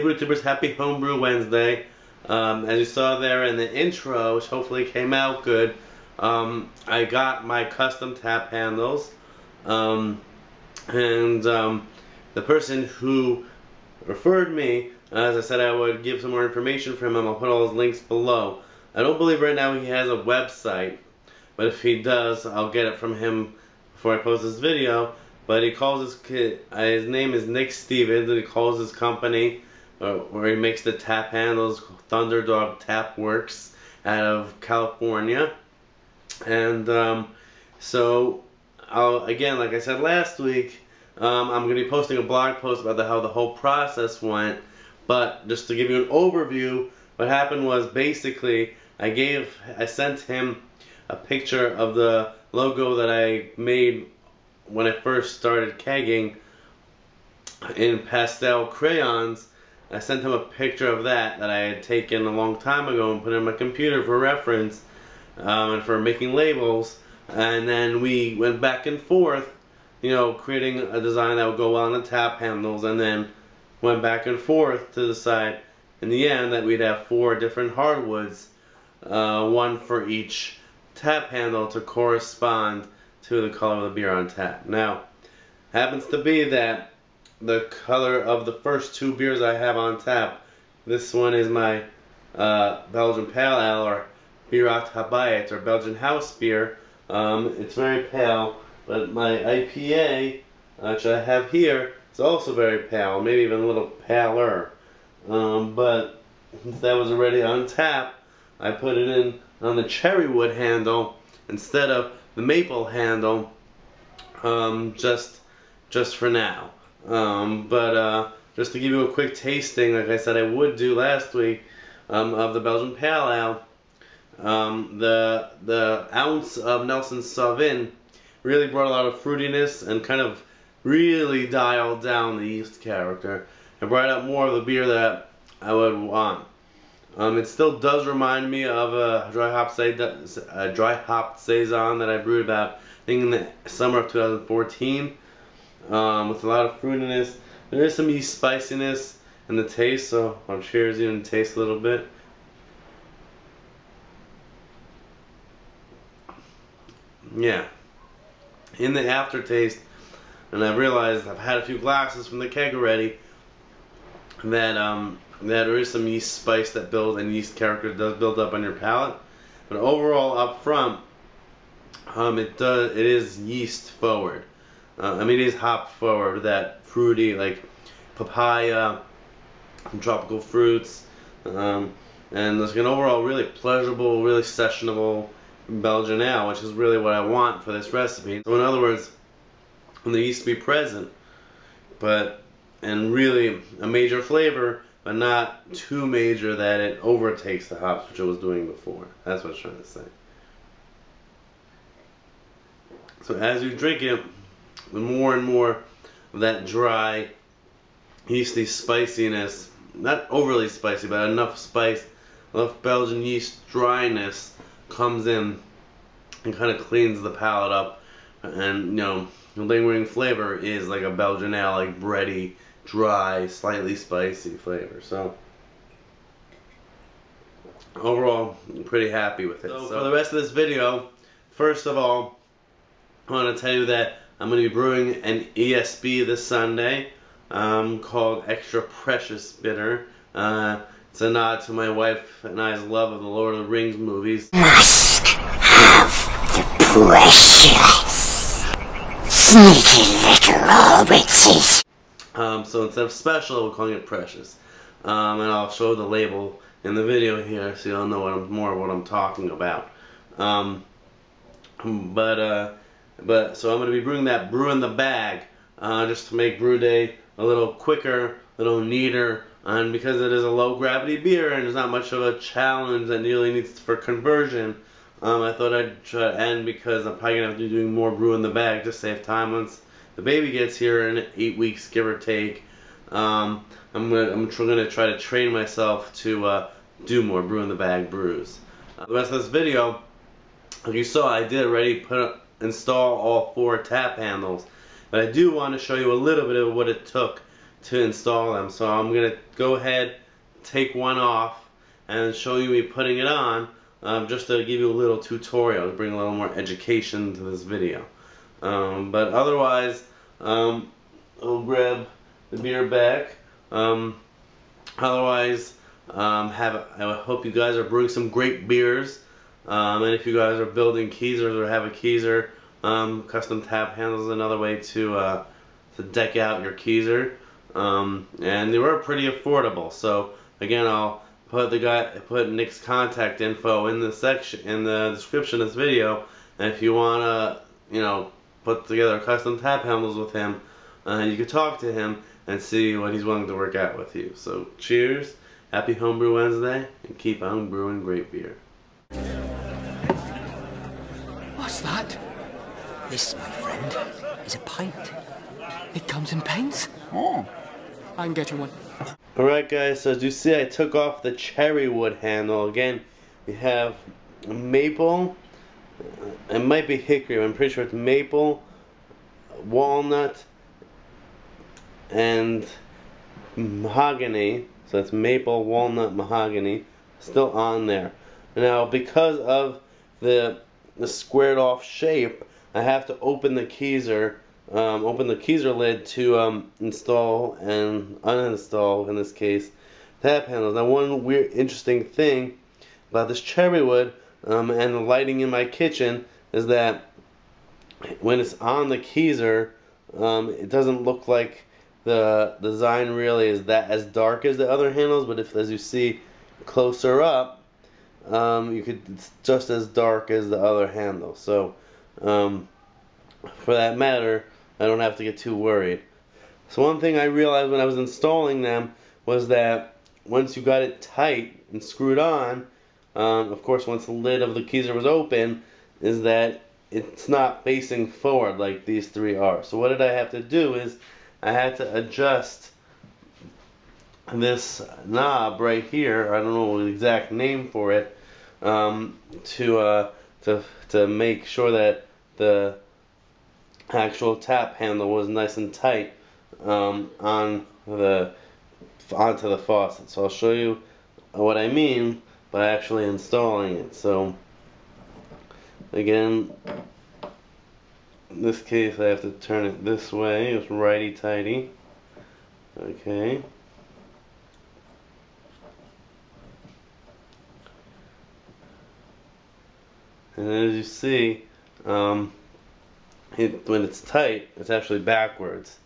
Hey BrewTubers, happy Homebrew Wednesday. As you saw there in the intro, which hopefully came out good, I got my custom tap handles, and the person who referred me, as I said I would give some more information from him. I'll put all his links below. I don't believe right now he has a website, but if he does, I'll get it from him before I post this video. But he calls his name is Nick Stevens, and he calls his company, where he makes the tap handles, Thunderdog Tap Works, out of California. And so, again, like I said last week, I'm going to be posting a blog post about how the whole process went. But just to give you an overview, what happened was basically I sent him a picture of the logo that I made when I first started kegging in pastel crayons. I sent him a picture of that I had taken a long time ago and put in my computer for reference and for making labels. And then we went back and forth, you know, creating a design that would go well on the tap handles, and then went back and forth to decide in the end that we'd have 4 different hardwoods, one for each tap handle to correspond to the color of the beer on tap. Now, happens to be that the color of the first 2 beers I have on tap, this one is my Belgian Pale Ale, or Bierat Habayet, or Belgian House Beer. It's very pale, but my IPA, which I have here, is also very pale, maybe even a little paler. But since that was already on tap, I put it in on the cherry wood handle instead of the maple handle, just for now. But just to give you a quick tasting, like I said I would do last week, of the Belgian Pale Ale, the ounce of Nelson Sauvin really brought a lot of fruitiness and kind of really dialed down the yeast character and brought out more of the beer that I would want. It still does remind me of a dry hop saison that I brewed about, I think, in the summer of 2014, with a lot of fruitiness. There is some yeast spiciness in the taste, so I'll cheers you and taste a little bit. Yeah, in the aftertaste, and I've realized I've had a few glasses from the keg already, that there is some yeast spice that builds, and yeast character does build up on your palate. But overall, up front, it is yeast forward. I mean, it is hop forward. That fruity, like papaya, and tropical fruits, and there's an overall really pleasurable, really sessionable Belgian ale, which is really what I want for this recipe. So in other words, the yeast to be present, and really a major flavor, but not too major that it overtakes the hops, which I was doing before. That's what I was trying to say. So as you drink it, the more and more of that dry, yeasty spiciness, not overly spicy, but enough spice, enough Belgian yeast dryness comes in and kind of cleans the palate up. And, you know, the lingering flavor is like a Belgian ale, like bready, dry, slightly spicy flavor. So overall, I'm pretty happy with it. So for the rest of this video, first of all, I want to tell you that I'm going to be brewing an ESB this Sunday, called Extra Precious Bitter. It's a nod to my wife and I's love of the Lord of the Rings movies. Must have the precious, sneaky little hobbitses. So instead of special, we're calling it Precious. And I'll show the label in the video here, so you'll know more what I'm talking about. So I'm going to be brewing that brew in the bag, just to make brew day a little quicker, a little neater, and because it is a low gravity beer and there's not much of a challenge that really needs for conversion, I thought I'd try to end, because I'm probably going to have to be doing more brew in the bag to save time once the baby gets here in 8 weeks, give or take. I'm going to try to train myself to do more brew in the bag brews. The rest of this video, like you saw, I did already install all 4 tap handles, but I do want to show you a little bit of what it took to install them. So I'm gonna go ahead, take one off, and show you me putting it on, just to give you a little tutorial, to bring a little more education to this video. But otherwise, I'll grab the beer back. Otherwise, I hope you guys are brewing some great beers. And if you guys are building keezers or have a keezer, custom tap handles is another way to deck out your keezer. And they were pretty affordable. So again, I'll put Nick's contact info in the description of this video. And if you wanna, put together custom tap handles with him, you can talk to him and see what he's willing to work out with you. So cheers, happy Homebrew Wednesday, and keep on brewing great beer. What's that? This, my friend, is a pint. It comes in pints? Oh. I can get you one. Alright guys, so as you see, I took off the cherry wood handle. Again, we have maple, it might be hickory, I'm pretty sure it's maple, walnut, and mahogany. So it's maple, walnut, mahogany, still on there. Now, because of the squared off shape, I have to open the keezer lid to install and uninstall, in this case, tap handles. Now, one weird, interesting thing about this cherry wood and the lighting in my kitchen is that when it's on the keezer, it doesn't look like the design really is that as dark as the other handles, but if, as you see closer up, it's just as dark as the other handle. So for that matter, I don't have to get too worried. So one thing I realized when I was installing them was that once you got it tight and screwed on, of course once the lid of the keezer was open, is that it's not facing forward like these three are. So what did I have to do is I had to adjust this knob right here, I don't know the exact name for it, to make sure that the actual tap handle was nice and tight onto the faucet. So I'll show you what I mean by actually installing it. So again, in this case I have to turn it this way, it's righty-tighty. Okay. And as you see, when it's tight, it's actually backwards.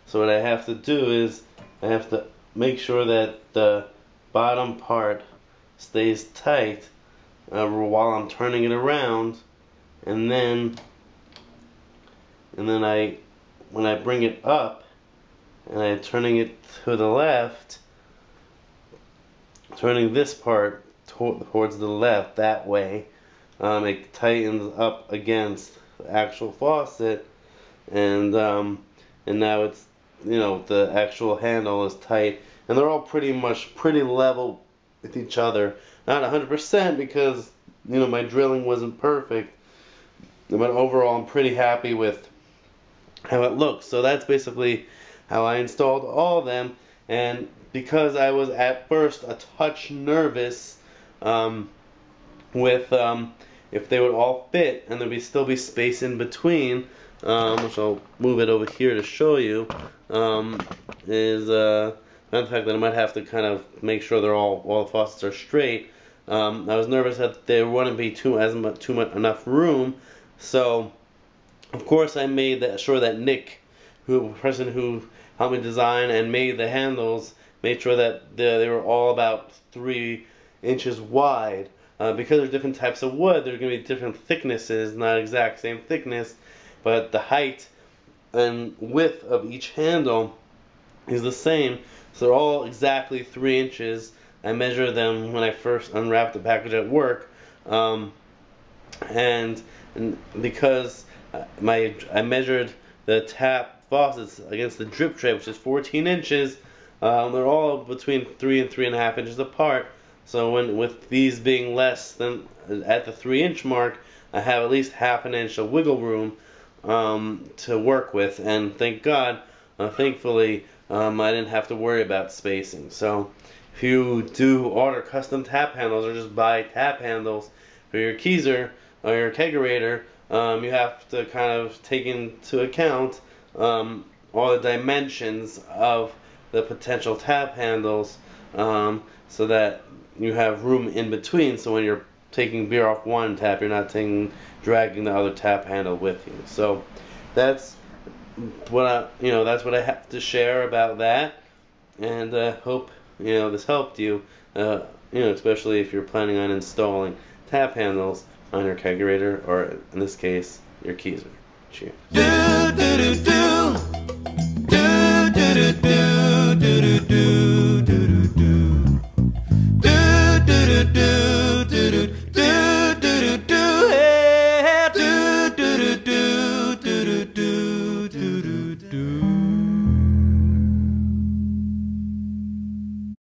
So what I have to do is I have to make sure that the bottom part stays tight while I'm turning it around, and then when I bring it up and I'm turning it to the left, turning this part towards the left that way, it tightens up against the actual faucet, and now it's, the actual handle is tight, and they're all pretty level with each other. Not 100% because my drilling wasn't perfect, but overall I'm pretty happy with how it looks. So that's basically how I installed all of them. And because I was at first a touch nervous with if they would all fit and there'd still be space in between, which I'll move it over here to show you, is the fact that I might have to kind of make sure all the faucets are straight. I was nervous that there wouldn't be enough room, so of course I made sure that Nick, the person who helped me design and made the handles, made sure that they were all about 3 inches wide. Because there's different types of wood, there's going to be different thicknesses, not exact same thickness, but the height and width of each handle is the same, so they're all exactly 3 inches. I measured them when I first unwrapped the package at work, and because I measured the tap faucets against the drip tray, which is 14 inches, they're all between 3 and 3.5 inches apart. So with these being less than at the 3-inch mark, I have at least ½ an inch of wiggle room to work with, and thank God, thankfully, I didn't have to worry about spacing. So if you do order custom tap handles or just buy tap handles for your keezer or your kegerator, you have to kind of take into account all the dimensions of the potential tap handles, so that you have room in between, so when you're taking beer off one tap, you're not dragging the other tap handle with you. So that's what that's what I have to share about that, and hope this helped you. Especially if you're planning on installing tap handles on your kegerator, or in this case, your keezer. Cheers.